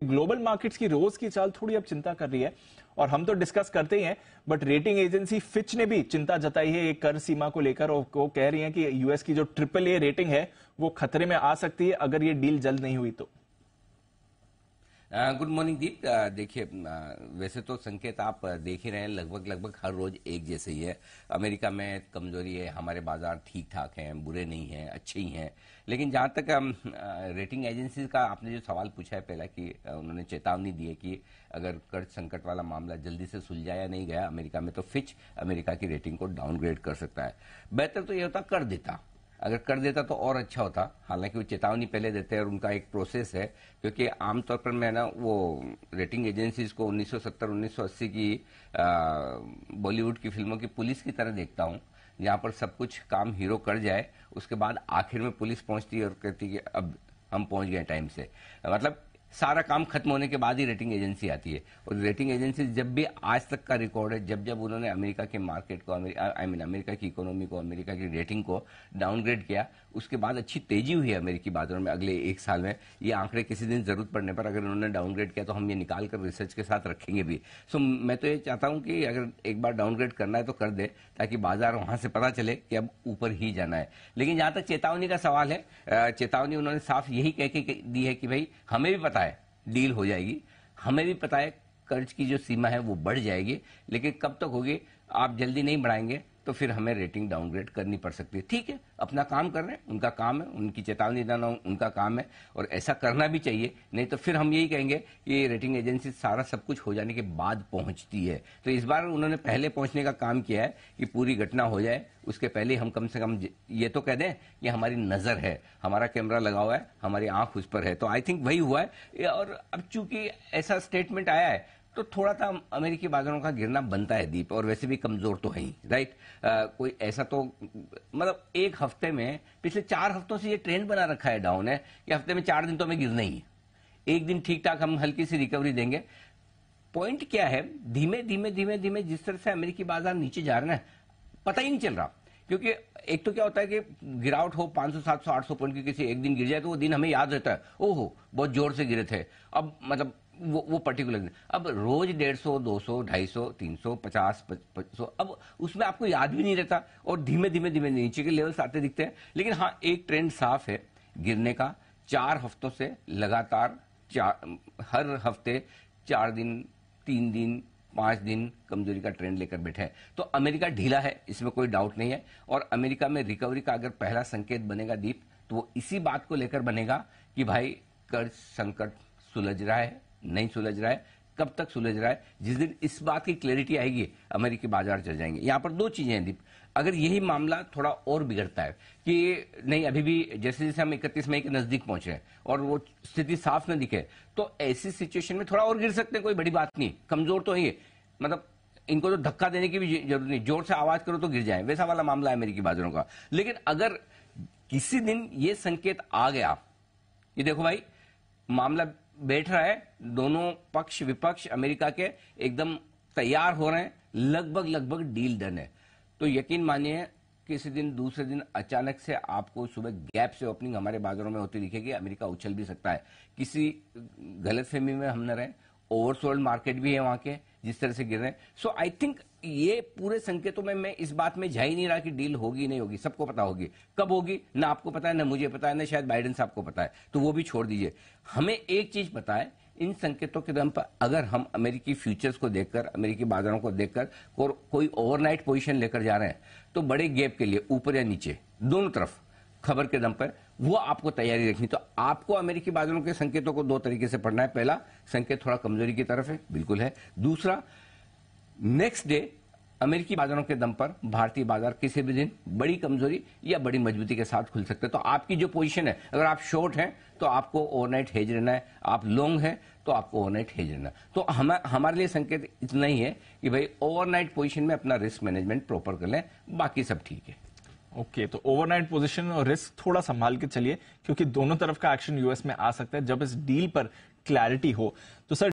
Global markets की रोज की चाल थोड़ी अब चिंता कर रही है और हम तो डिस्कस करते ही हैं, बट रेटिंग एजेंसी फिच ने भी चिंता जताई है एक कर सीमा को लेकर और वो कह रही है कि यूएस की जो AAA रेटिंग है वो खतरे में आ सकती है अगर ये डील जल्द नहीं हुई तो। गुड मॉर्निंग दीप। देखिए, वैसे तो संकेत आप देख ही रहे हैं, लगभग हर रोज एक जैसे ही है। अमेरिका में कमजोरी है, हमारे बाजार ठीक ठाक हैं, बुरे नहीं हैं, अच्छे ही हैं। लेकिन जहां तक रेटिंग एजेंसीज का आपने जो सवाल पूछा है पहला कि उन्होंने चेतावनी दी है कि अगर कर्ज संकट वाला मामला जल्दी से सुलझाया नहीं गया अमेरिका में तो फिच अमेरिका की रेटिंग को डाउनग्रेड कर सकता है। बेहतर तो यह होता कर देता, अगर कर देता तो और अच्छा होता। हालांकि वो चेतावनी पहले देते हैं और उनका एक प्रोसेस है, क्योंकि आमतौर पर मैं ना वो रेटिंग एजेंसीज को 1970-1980 की बॉलीवुड की फिल्मों की पुलिस की तरह देखता हूं, जहां पर सब कुछ काम हीरो कर जाए, उसके बाद आखिर में पुलिस पहुंचती है और कहती है कि अब हम पहुंच गए टाइम से। मतलब सारा काम खत्म होने के बाद ही रेटिंग एजेंसी आती है। और रेटिंग एजेंसी जब भी आज तक का रिकॉर्ड है, जब जब उन्होंने अमेरिका के मार्केट को, अमेरिका की इकोनॉमी को, अमेरिका की रेटिंग को डाउनग्रेड किया, उसके बाद अच्छी तेजी हुई है अमेरिकी बाजारों में अगले एक साल में। ये आंकड़े किसी दिन जरूरत पड़ने पर अगर उन्होंने डाउनग्रेड किया तो हम ये निकाल कर रिसर्च के साथ रखेंगे भी। सो मैं तो ये चाहता हूं कि अगर एक बार डाउनग्रेड करना है तो कर दे, ताकि बाजार वहां से पता चले कि अब ऊपर ही जाना है। लेकिन जहां तक चेतावनी का सवाल है, चेतावनी उन्होंने साफ यही कह के दी है कि भाई हमें भी पता है डील हो जाएगी, हमें भी पता है कर्ज की जो सीमा है वो बढ़ जाएगी, लेकिन कब तक होगी, आप जल्दी नहीं बढ़ाएंगे तो फिर हमें रेटिंग डाउनग्रेड करनी पड़ सकती है। ठीक है, अपना काम कर रहे हैं, उनका काम है, उनकी चेतावनी देना उनका काम है और ऐसा करना भी चाहिए। नहीं तो फिर हम यही कहेंगे कि रेटिंग एजेंसी सारा सब कुछ हो जाने के बाद पहुंचती है। तो इस बार उन्होंने पहले पहुंचने का काम किया है कि पूरी घटना हो जाए, उसके पहले हम कम से कम ये तो कह दें कि हमारी नजर है, हमारा कैमरा लगा हुआ है, हमारी आंख उस पर है। तो आई थिंक वही हुआ है। और अब चूंकि ऐसा स्टेटमेंट आया है तो थोड़ा सा अमेरिकी बाजारों का गिरना बनता है दीप, और वैसे भी कमजोर तो है ही, राइट। कोई ऐसा तो मतलब एक हफ्ते में, पिछले 4 हफ्तों से ये ट्रेंड बना रखा है डाउन है कि हफ्ते में 4 दिन तो हमें गिरना ही है, एक दिन ठीक ठाक हम हल्की सी रिकवरी देंगे। पॉइंट क्या है, धीमे धीमे धीमे धीमे जिस तरह से अमेरिकी बाजार नीचे जा रहे हैं पता ही नहीं चल रहा। क्योंकि एक तो क्या होता है कि गिरावट हो 500 700 800 पॉइंट की, किसी एक दिन गिर जाए तो वो दिन हमें याद रहता है, ओहो बहुत जोर से गिरे थे। अब मतलब वो पर्टिकुलर दिन, अब रोज 150 200 250 300 50 500, अब उसमें आपको याद भी नहीं रहता और धीमे धीमे धीमे नीचे के लेवल्स आते दिखते हैं। लेकिन हाँ, एक ट्रेंड साफ है गिरने का। 4 हफ्तों से लगातार हर हफ्ते 4 दिन 3 दिन 5 दिन कमजोरी का ट्रेंड लेकर बैठे हैं। तो अमेरिका ढीला है, इसमें कोई डाउट नहीं है। और अमेरिका में रिकवरी का अगर पहला संकेत बनेगा दीप, तो वो इसी बात को लेकर बनेगा कि भाई कर्ज संकट सुलझ रहा है, नहीं सुलझ रहा है, कब तक सुलझ रहा है। जिस दिन इस बात की क्लैरिटी आएगी अमेरिकी बाजार चल जाएंगे। यहां पर 2 चीजें हैं दीप, अगर यही मामला थोड़ा और बिगड़ता है कि नहीं, अभी भी जैसे जैसे हम 31 मई के नजदीक पहुंच रहे हैं और वो स्थिति साफ न दिखे, तो ऐसी सिचुएशन में थोड़ा और गिर सकते हैं, कोई बड़ी बात नहीं, कमजोर तो है, मतलब इनको तो धक्का देने की भी जरूरत नहीं, जोर से आवाज करो तो गिर जाए, वैसा वाला मामला है अमेरिकी बाजारों का। लेकिन अगर किसी दिन ये संकेत आ गया, ये देखो भाई मामला बैठ रहा है, दोनों पक्ष विपक्ष अमेरिका के एकदम तैयार हो रहे हैं, लगभग डील डन है, तो यकीन मानिए किसी दिन दूसरे दिन अचानक से आपको सुबह गैप से ओपनिंग हमारे बाजारों में होती दिखेगी। अमेरिका उछल भी सकता है, किसी गलतफहमी में हम न रहें। ओवरसोल्ड मार्केट भी है वहां के, जिस तरह से गिर रहे हैं। सो आई थिंक ये पूरे संकेतों में मैं इस बात में जा ही नहीं रहा कि डील होगी नहीं होगी, सबको पता होगी, कब होगी ना आपको पता है, ना मुझे पता है, ना शायद बाइडेन साहब को पता है, तो वो भी छोड़ दीजिए। हमें एक चीज पता है, इन संकेतों के दम पर अगर हम अमेरिकी फ्यूचर्स को देखकर, अमेरिकी बाजारों को देखकर कोई ओवरनाइट पोजीशन लेकर जा रहे हैं, तो बड़े गैप के लिए ऊपर या नीचे दोनों तरफ खबर के दम पर वो आपको तैयारी रखनी। तो आपको अमेरिकी बाजारों के संकेतों को 2 तरीके से पढ़ना है। पहला संकेत थोड़ा कमजोरी की तरफ है, बिल्कुल है। दूसरा, नेक्स्ट डे अमेरिकी बाजारों के दम पर भारतीय बाजार किसी भी दिन बड़ी कमजोरी या बड़ी मजबूती के साथ खुल सकते हैं। तो आपकी जो पोजीशन है, अगर आप शॉर्ट हैं तो आपको ओवरनाइट हेज रहना है, आप लॉन्ग हैं तो आपको ओवरनाइट हेज रहना है। तो हमारे लिए संकेत इतना ही है कि भाई ओवरनाइट पोजीशन में अपना रिस्क मैनेजमेंट प्रॉपर कर लें, बाकी सब ठीक है। ओके, तो ओवरनाइट पोजीशन और रिस्क थोड़ा संभाल के चलिए, क्योंकि दोनों तरफ का एक्शन यूएस में आ सकता है जब इस डील पर क्लैरिटी हो। तो सर